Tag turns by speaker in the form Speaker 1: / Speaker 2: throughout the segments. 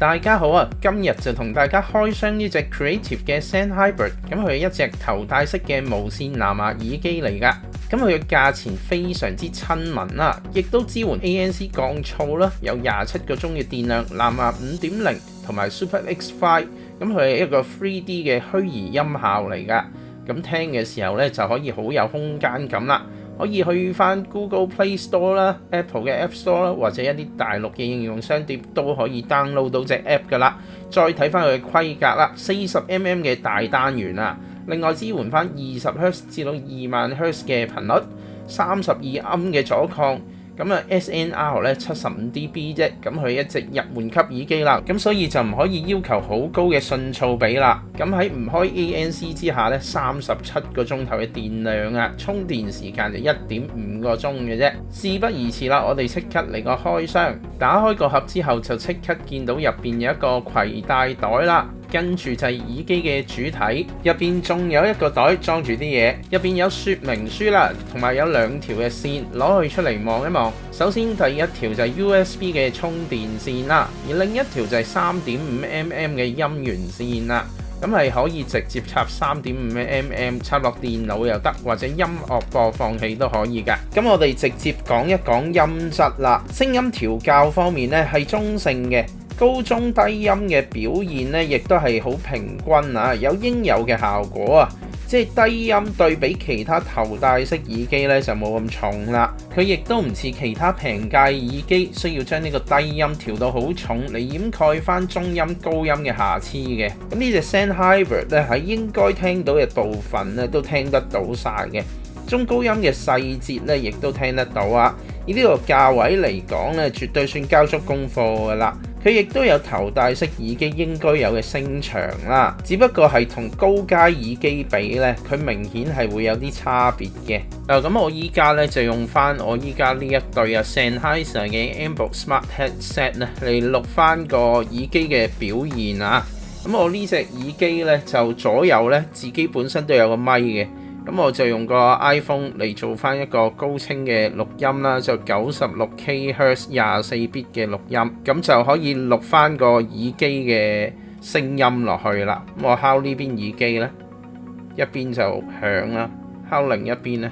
Speaker 1: 大家好啊！今日就同大家開箱呢隻 Creative 嘅 Sennheiser， 咁佢係一隻頭戴式嘅無線藍牙耳機嚟㗎。咁佢嘅價錢非常之親民啦，亦都支援 ANC 降噪啦，有27個鐘嘅電量，藍牙 5.0 同埋 Super X5。咁佢係一個 3D 嘅虛擬音效嚟㗎。咁聽嘅時候咧就可以好有空間感啦。可以去翻 Google Play Store 啦、Apple 嘅 App Store 啦，或者一啲大陸嘅應用商店都可以 download 到隻 app 噶啦。再睇翻佢嘅規格啦，40mm 嘅大單元啊，另外支援翻20Hz 至到20000Hz 嘅頻率，32âm嘅阻抗。咁啊 SNR 咧75dB 啫，咁佢一隻入門級耳機啦，咁所以就唔可以要求好高嘅信噪比啦。咁喺唔開 ANC 之下咧，37個鐘頭嘅電量啊，充電時間就1.5個鐘嘅啫。事不宜遲啦，我哋即刻嚟個開箱。打開個盒之後就即刻見到入邊有一個攜帶袋啦。跟住就係耳機嘅主體，入邊仲有一個袋裝住啲嘢，入邊有說明書啦，同埋有2條嘅線，攞去出嚟望一望。首先第一條就係 USB 嘅充電線啦，而另一條就係 3.5mm 嘅音源線啦。咁係可以直接插 3.5mm 插落電腦又得，或者音樂播放器都可以㗎。咁我哋直接講一講音質啦。聲音調校方面咧係中性嘅。高中低音嘅表現咧，亦都係好平均啊，有應有嘅效果啊。即係低音對比其他頭戴式耳機咧就冇咁重啦。佢亦都唔似其他平價耳機需要將呢個低音調到好重嚟掩蓋翻中音高音嘅瑕疵嘅。咁呢隻 Sennheiser 咧喺應該聽到嘅部分咧都聽得到晒嘅，中高音嘅細節咧亦都聽得到啊。以呢個價位嚟講咧，絕對算交足功課㗎啦。佢亦都有頭戴式耳機應該有嘅聲場啦，只不過係同高階耳機比咧，佢明顯係會有啲差別嘅。咁我依家咧就用翻我依家呢一對Sennheiser 嘅 Ambo Smart Headset 咧嚟錄翻個耳機嘅表現啊。咁我呢隻耳機咧就左右咧自己本身都有個咪嘅。咁我就用個 iPhone 嚟做翻一個高清嘅錄音啦，就 96kHz 24bit 嘅錄音，咁就可以錄翻個耳機嘅聲音落去啦。咁我敲呢邊耳機咧，一邊就響啦，敲另一邊咧，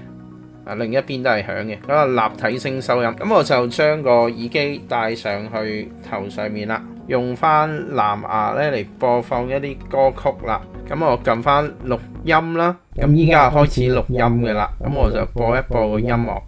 Speaker 1: 另一邊都係響嘅，咁立體聲收音。咁我就將個耳機戴上去頭上面啦，用翻藍牙咧嚟播放一啲歌曲啦。咁我撳翻錄音啦，咁依家開始錄音嘅啦，咁我就播一播個音樂。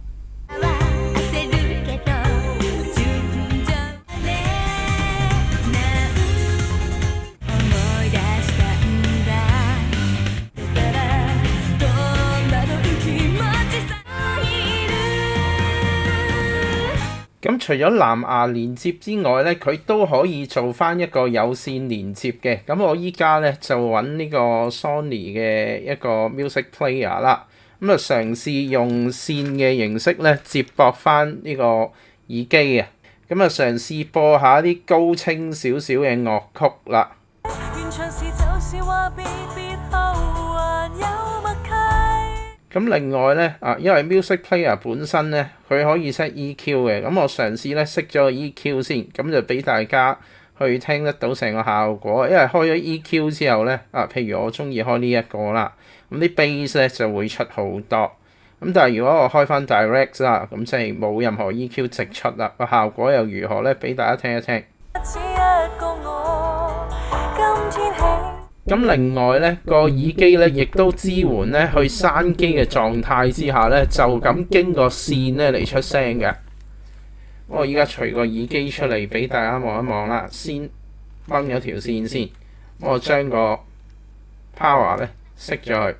Speaker 1: 咁除咗藍牙連接之外咧，佢都可以做翻一個有線連接嘅。咁我依家咧就揾呢個 Sony 嘅一個 Music Player 啦。咁啊嘗試用線嘅形式咧接駁翻呢個耳機啊。咁啊嘗試播下啲高清少少嘅樂曲啦。咁另外咧因為 Music Player 本身咧佢可以 set EQ 嘅，咁我嘗試咧熄咗個 EQ 先，咁就俾大家去聽得到成個效果。因為開咗 EQ 之後咧譬如我中意開呢一個啦，咁啲 bass 咧就會出好多。咁但係如果我開翻 Direct 啦，咁即係冇任何 EQ 直出啦，個效果又如何咧？俾大家聽一聽。咁另外咧個耳機咧亦都支援咧去閂機嘅狀態之下咧就咁經過線咧嚟出聲嘅。我而家除個耳機出嚟俾大家望一望啦，先掹咗條線先，我將個 power 咧熄咗佢，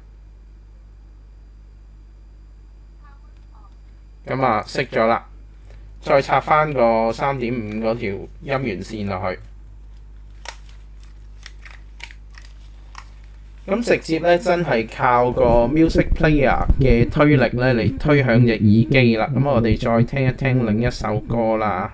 Speaker 1: 咁熄咗啦，再插翻個 3.5 嗰條音源線落去。咁直接咧，真係靠個 Music Player 嘅推力咧嚟推響隻耳機啦。咁我哋再聽一聽另一首歌啦。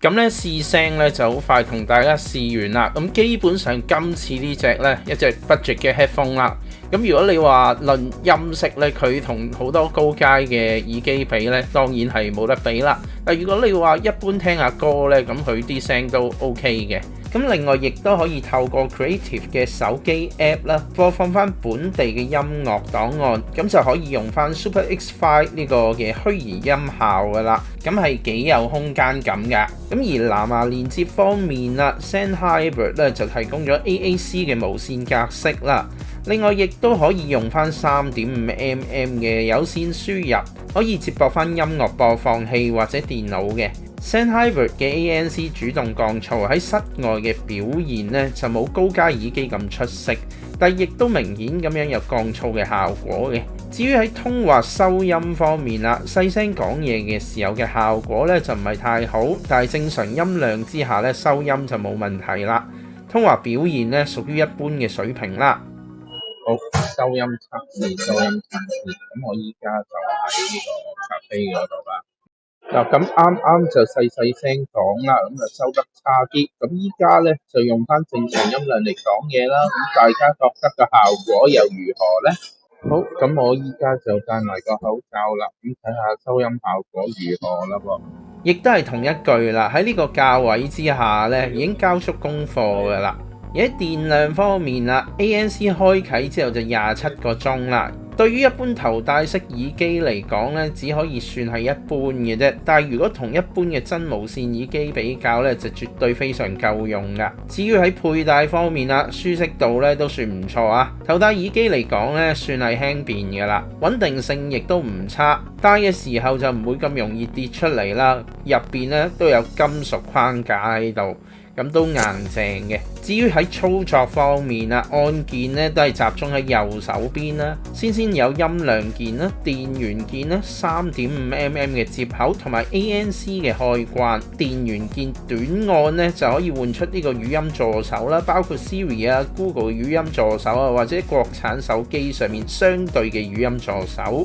Speaker 1: 咁咧試聲咧就好快同大家試完啦。咁基本上今次呢隻咧一隻 budget 嘅 headphone 啦。咁如果你話論音色咧，佢同好多高階嘅耳機比咧，當然係冇得比啦。但如果你話一般聽下歌呢，咁佢啲聲都 OK 嘅。咁另外亦都可以透過 Creative 嘅手機 App 啦，播放翻本地嘅音樂檔案，咁就可以用翻 Super X5 呢個嘅虛擬音效噶啦，咁係幾有空間感噶。咁而藍牙連接方面啦，Sennheiser 咧就提供咗 AAC 嘅無線格式啦。另外亦都可以用翻 3.5mm 嘅有線輸入，可以接駁翻音樂播放器或者電腦嘅。Sennheiser 嘅 ANC 主動降噪喺室外嘅表現呢就冇高階耳機咁出色，但亦都明顯咁樣有降噪嘅效果嘅。至於喺通話收音方面啦，細聲講嘢嘅時候嘅效果呢就唔係太好，但係正常音量之下呢收音就冇問題啦。通話表現呢屬於一般嘅水平啦。好，收音測試，咁我依家就喺呢個咖啡嗰度啦。嗱，咁啱就細聲講啦，咁就收得差啲。咁依家咧就用翻正常音量嚟講嘢啦。咁大家覺得個效果又如何呢？好，咁我依家就戴埋個口罩啦，咁睇下收音效果如何啦噃。亦都係同一句啦，喺呢個價位之下咧，已經交足功課噶啦。而喺電量方面啦 ，ANC 開啟之後就27個鐘啦。對於一般頭戴式耳機嚟講咧，只可以算係一般嘅啫。但係如果同一般嘅真無線耳機比較咧，就絕對非常夠用噶。至於喺佩戴方面啦，舒適度咧都算唔錯啊。頭戴耳機嚟講咧，算係輕便嘅啦，穩定性亦都唔差。戴嘅時候就唔會咁容易跌出嚟啦。入邊咧都有金屬框架喺度。咁都硬淨嘅。至於喺操作方面啊，按鍵咧都係集中喺右手邊啦。先有音量鍵啦、電源鍵啦、3.5mm 嘅接口同埋 ANC 嘅開關。電源鍵短按咧就可以換出呢個語音助手啦，包括 Siri 啊、Google 語音助手啊，或者國產手機上面相對嘅語音助手。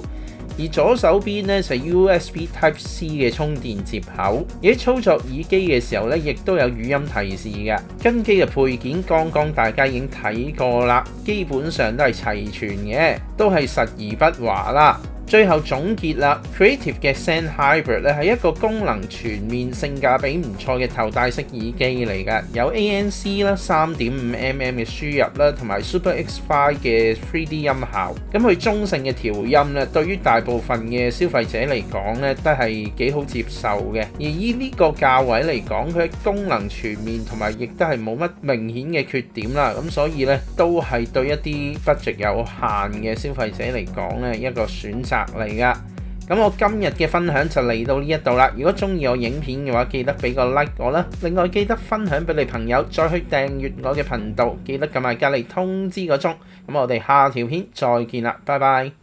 Speaker 1: 而左手邊咧就係 USB Type-C 嘅充電接口，而喺操作耳機嘅時候咧，亦都有語音提示嘅。跟機嘅配件剛剛大家已經睇過啦，基本上都係齊全嘅，都係實而不華啦。最後總結啦 ，Creative 嘅 Sennheiser 咧係一個功能全面、性價比唔錯嘅頭戴式耳機嚟㗎，有 ANC 啦、3.5mm 嘅輸入啦，同埋 Super X5 嘅 3D 音效。咁佢中性嘅調音咧，對於大部分嘅消費者嚟講咧，都係幾好接受嘅。而以呢個價位嚟講，佢功能全面同埋亦都係冇乜明顯嘅缺點啦。咁所以咧，都係對一啲 budget 有限嘅消費者嚟講咧，一個選擇嚟噶。咁我今日嘅分享就嚟到呢一度啦。如果中意我影片嘅話，記得俾個 like 我啦。另外記得分享俾你朋友，再去訂閱我嘅頻道，記得撳埋隔離通知個鐘。咁我哋下條片再見啦，拜拜。